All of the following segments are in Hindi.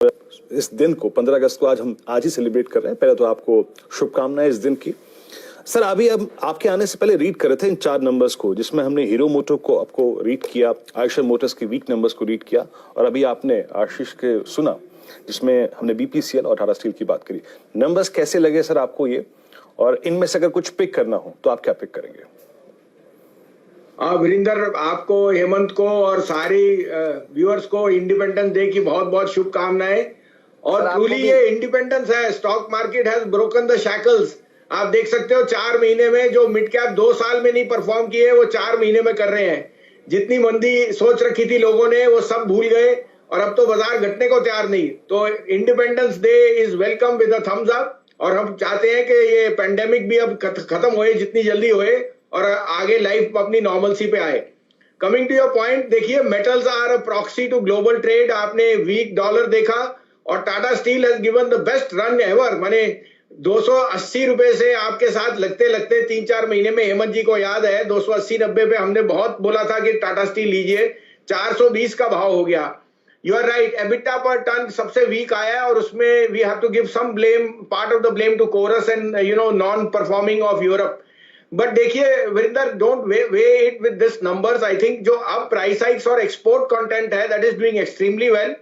इस दिन को 15 अगस्त को आज ही सेलिब्रेट कर रहे हैं। पहले तो आपको शुभकामनाएं इस दिन की। सर अभी अब आपके आने से पहले रीड कर रहे थे इन 4 नंबर्स को, जिसमें हमने हीरो मोटर को आपको रीड किया, आयशर मोटर्स के वीक नंबर्स को रीड किया, और अभी आपने आशीष के सुना जिसमें हमने बीपीसीएल और टाटा स्टील की बात करी। नंबर्स कैसे लगे सर आपको ये, और इनमें से अगर कुछ पिक करना हो तो आप क्या पिक करेंगे? वीरेंद्र, आपको, हेमंत को और सारी व्यूअर्स को इंडिपेंडेंस डे की बहुत बहुत शुभकामनाएं। और ट्रूली ये इंडिपेंडेंस है, stock market has broken the shackles. आप देख सकते हो 4 महीने में जो मिड कैप 2 साल में नहीं परफॉर्म किए वो 4 महीने में कर रहे हैं। जितनी मंदी सोच रखी थी लोगों ने वो सब भूल गए, और अब तो बाजार घटने को तैयार नहीं। तो independence day is welcome with a thumbs up, और हम चाहते हैं कि ये पेंडेमिक भी अब खत्म होए, जितनी जल्दी होए, और आगे लाइफ अपनी नॉर्मलसी पे आए। कमिंग टू योर पॉइंट, देखिए metals are a proxy to global trade. आपने वीक डॉलर देखा, और Tata Steel has given the best run ever. माने 280 रुपए से आपके साथ लगते लगते 3-4 महीने में, हेमंत जी को याद है 280-90 पे हमने बहुत बोला था कि टाटा स्टील लीजिए, 420 का भाव हो गया। यू आर राइट, एबिटा पर टन सबसे वीक आया है, और उसमें we have to give some blame, part of the blame to Corus and non performing of Europe. But देखिए Virendra, don't weigh it with this numbers. I think जो अब प्राइस हाइक्स और एक्सपोर्ट कंटेंट है that is doing extremely well.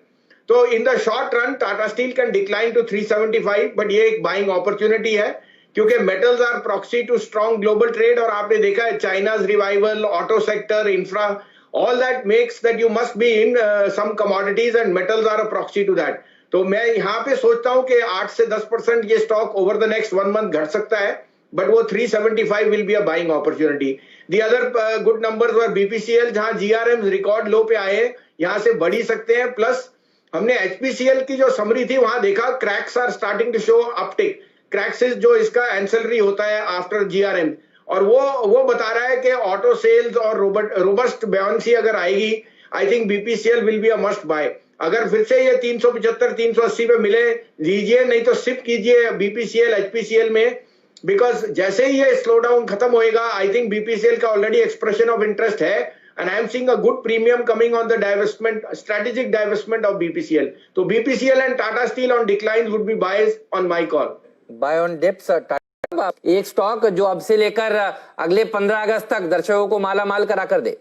तो in the short run Tata Steel can decline to 375, but ये एक बाइंग अपॉर्चुनिटी है, क्योंकि metals are proxy to strong global trade. और आपने देखा है China's revival, auto sector, infra, all that makes that you must be in some commodities, and metals are a proxy to that. तो मैं यहाँ पे सोचता हूँ कि 8 से 10% ये stock over the next 1 month घट सकता है, बट वो 375 will be a buying opportunity. The other good numbers were BPCL, जहां जीआरएम रिकॉर्ड लो पे आए, यहां से बढ़ ही सकते हैं। प्लस हमने एचपीसीएल की जो समरी थी वहां देखा cracks are starting to show uptick. Cracks जो इसका एंसेलरी होता है आफ्टर जीआरएम, और वो बता रहा है कि ऑटो सेल्स और रोबस्ट बायंसी अगर आएगी, I think BPCL will be a must buy. अगर फिर से ये 375-380 पे मिले लीजिए, नहीं तो शिफ्ट कीजिए बीपीसीएल एचपीसीएल में, बिकॉज जैसे ही ये स्लो डाउन खत्म होएगा, आई थिंक बीपीसीएल का ऑलरेडी एक्सप्रेशन ऑफ इंटरेस्ट है, and I am seeing a good premium coming on the divestment, strategic divestment of BPCL. So BPCL and Tata Steel on declines would be buys on my call. Buy on dips. एक स्टॉक जो अब से लेकर अगले 15 अगस्त तक दर्शकों को माला माल करा कर दे।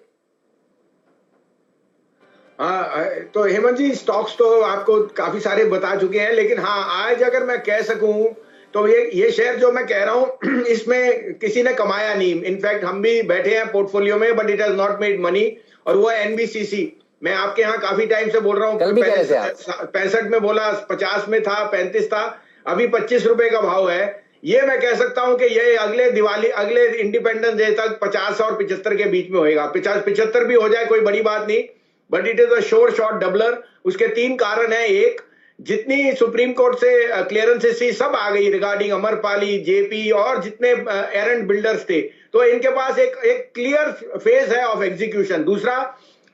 तो हेमंत जी, स्टॉक्स तो आपको काफी सारे बता चुके हैं, लेकिन हाँ, आज अगर मैं कह सकूं तो ये शेयर जो मैं कह रहा हूं इसमें किसी ने कमाया नहीं। इनफैक्ट हम भी बैठे हैं पोर्टफोलियो में, but it has not made money, और वो है एनबीसीसी। मैं आपके यहाँ काफी टाइम से बोल रहा हूँ, 65 में बोला, 50 में था, 35 था, अभी 25 रुपए का भाव है। ये मैं कह सकता हूं कि ये अगले दिवाली, अगले इंडिपेंडेंस डे तक 50 और 75 के बीच में होएगा। 50-75 भी हो जाए कोई बड़ी बात नहीं, but it is a sure shot doubler. उसके 3 कारण है। एक, जितनी सुप्रीम कोर्ट से क्लियरेंसेस थी सब आ गई रिगार्डिंग अमरपाली, जेपी और जितने एरेंट बिल्डर्स थे, तो इनके पास एक क्लियर फेज है ऑफ एग्जीक्यूशन। दूसरा,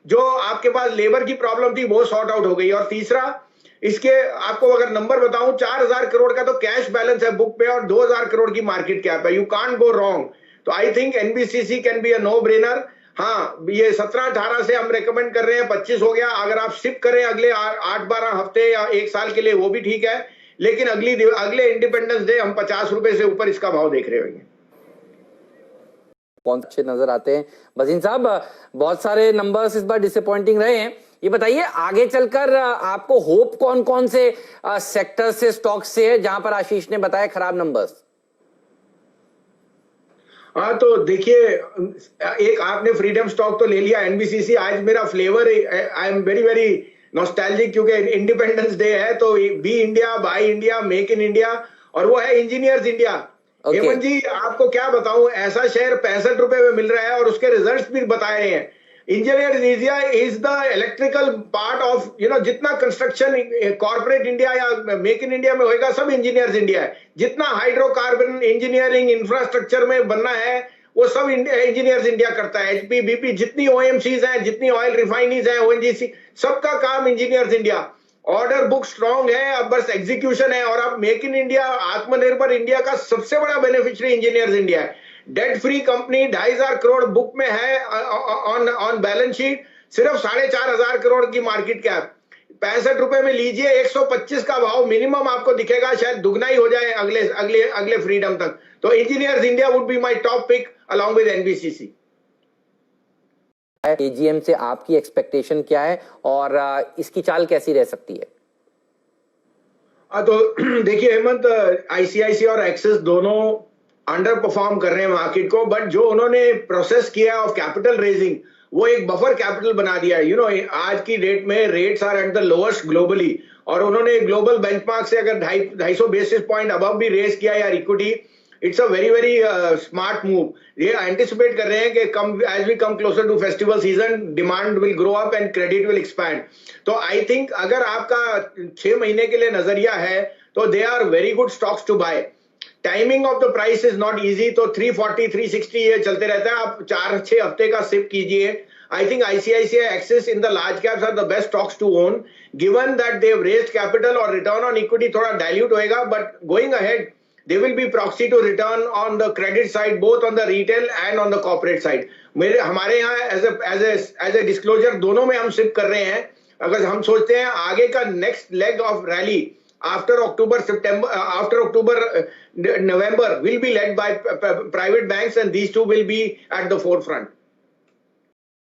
जो आपके पास लेबर की प्रॉब्लम थी वो सॉर्ट आउट हो गई। और तीसरा, इसके आपको अगर नंबर बताऊं, 4000 करोड़ का तो कैश बैलेंस है बुक पे, और 2000 करोड़ की मार्केट कैप है। You can't go wrong. तो I think NBCC can be a no brainer. हाँ, ये 17-18 से हम रेकमेंड कर रहे हैं, 25 हो गया। अगर आप शिफ्ट करें अगले 8-12 हफ्ते या 1 साल के लिए, वो भी ठीक है, लेकिन अगले इंडिपेंडेंस डे हम 50 रुपए से ऊपर इसका भाव देख रहे होंगे। कौन अच्छे नजर आते हैं? बजीन साहब, बहुत सारे नंबर्स इस बार डिसअपॉइंटिंग रहे हैं। ये बताइए आगे चलकर आपको होप कौन कौन से सेक्टर से, स्टॉक से है, जहां पर आशीष ने बताया खराब नंबर्स? हाँ, तो देखिए, एक आपने फ्रीडम स्टॉक तो ले लिया, एनबीसीसी। आज मेरा flavour, I am very very nostalgic, क्योंकि इंडिपेंडेंस डे है, तो be India, buy India, make in India, और वो है इंजीनियर्स इंडिया। हेमंत जी, आपको क्या बताऊं, ऐसा शेयर 65 रुपए में मिल रहा है, और उसके रिजल्ट्स भी बताए रहे हैं। Engineers India is the electrical part of, जितना कंस्ट्रक्शन कॉर्पोरेट इंडिया या मेक इन इंडिया में होएगा, सब इंजीनियर्स इंडिया है। जितना हाइड्रोकार्बन इंजीनियरिंग इंफ्रास्ट्रक्चर में बनना है, वो सब इंजीनियर्स इंडिया करता है। एचपी, बीपी, जितनी ओएमसीज हैं, जितनी ऑयल रिफाइनरीज हैं, ओएनजीसी, सबका काम engineers India. Order book strong है, अब बस एग्जीक्यूशन है। और अब मेक इन इंडिया, आत्मनिर्भर इंडिया का सबसे बड़ा बेनिफिशियरी इंजीनियर्स इंडिया है। Debt free company 2500 crore book में है ऑन बैलेंस शीट, सिर्फ 4500 करोड़ की मार्केट कैप। 65 रुपए में लीजिए, 125 का भाव मिनिमम आपको दिखेगा, शायद दुगना ही हो जाए अगले अगले अगले फ्रीडम तक। तो engineers India would be my top pick along with NBCC. AGM से आपकी एक्सपेक्टेशन क्या है और इसकी चाल कैसी रह सकती है? तो देखिए हेमंत, आईसीआईसी और एक्सिस दोनों अंडर परफॉर्म कर रहे हैं मार्केट को, बट जो उन्होंने प्रोसेस किया ऑफ कैपिटल रेजिंग, वो एक बफर कैपिटल बना दिया है। आज की डेट में rates are at the lowest globally, और उन्होंने ग्लोबल बेंचमार्क से अगर 250 बेसिस पॉइंट अबव भी रेज किया यार equity, it's a very very smart move. ये एंटिसिपेट कर रहे हैं कि come as we come closer to festival season, demand will grow up and credit will expand. तो आई थिंक अगर आपका 6 महीने के लिए नजरिया है तो they are very good stocks to buy. Timing of the price is not easy, तो 340 360 ये चलते रहता है, आप 4-6 हफ्ते का सिप कीजिए। I think ICICI Axis in the large caps are the best stocks to own, given that they have raised capital, और रिटर्न ऑन इक्विटी थोड़ा डाइल्यूट होएगा, but going ahead they will be proxy to return on the credit side, both on the retail and on the corporate side. हमारे यहाँ as a disclosure दोनों में हम सिप कर रहे हैं। अगर हम सोचते हैं आगे का next leg of rally after October November will be led by private banks, and these two will be at the forefront.